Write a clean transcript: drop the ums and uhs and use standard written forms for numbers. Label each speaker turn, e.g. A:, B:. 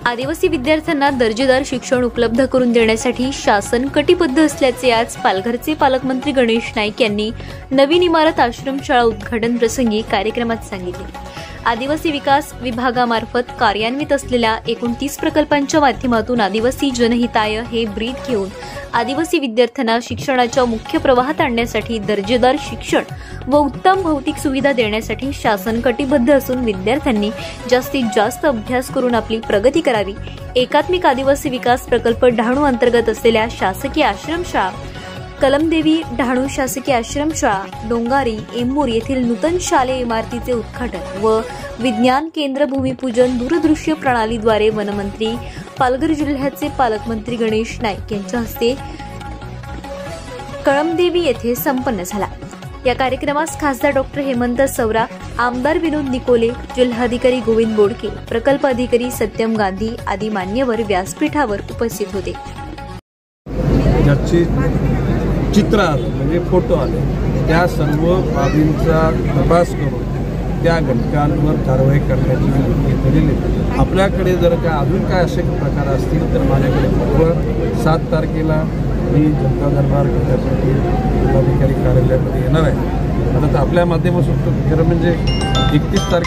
A: आदिवासी विद्यार्थ्यांना दर्जेदार शिक्षण उपलब्ध करून देण्यासाठी शासन कटिबद्ध असल्याचे आज पालघरचे पालकमंत्री गणेश नाईक यांनी नवीन इमारत आश्रमशाळा उद्घाटन प्रसंगी कार्यक्रमात सांगितले। आदिवासी विकास विभागामार्फत कार्यान्वित असलेल्या 29 प्रकल्पांच्या माध्यमातून आदिवासी जनहिताय हे ब्रीद घेऊन आदिवासी विद्यार्थ्यांना शिक्षणाच्या मुख्य प्रवाहात आणण्यासाठी दर्जेदार शिक्षण व उत्तम भौतिक सुविधा देण्यासाठी शासन कटिबद्ध असून विद्यार्थ्यांनी जास्तीत जास्त अभ्यास करून आपली प्रगती करावी। एकात्मिक आदिवासी विकास प्रकल्प डहाणू अंतर्गत असलेल्या शासकीय आश्रमशाळा कलमदेवी डहाणू शासकीय आश्रमशाळा डोंगारी एंबूर येथील नूतन शालेय इमारतीचे उद्घाटन व विज्ञान केंद्र भूमिपूजन दूरदृश्य प्रणालीद्वारे वनमंत्री पालघर जिल्ह्याचे पालकमंत्री गणेश नाईक यांच्या हस्ते कळमदेवी येथे संपन्न झाला। या कार्यक्रमास खासदार डॉक्टर हेमंत सवरा, आमदार विनोद निकोले, जिल्हाधिकारी गोविंद बोडके, प्रकल्प अधिकारी सत्यम गांधी आदी मान्यवर व्यासपीठावर उपस्थित होते।
B: चित्र आले म्हणजे फोटो आले, त्या सर्व बाबींचा तपास करून त्या घटकांवर कारवाई करण्याची विनंती केलेली आहे। आपल्याकडे जर का अजून काय असे प्रकार असतील तर माझ्याकडे पाठवा। 7 तारखेला मी जनता दरबार घेण्यासाठी जिल्हाधिकारी कार्यालयामध्ये येणार आहे। आता आपल्या माध्यमातून खरं म्हणजे 31 तारखे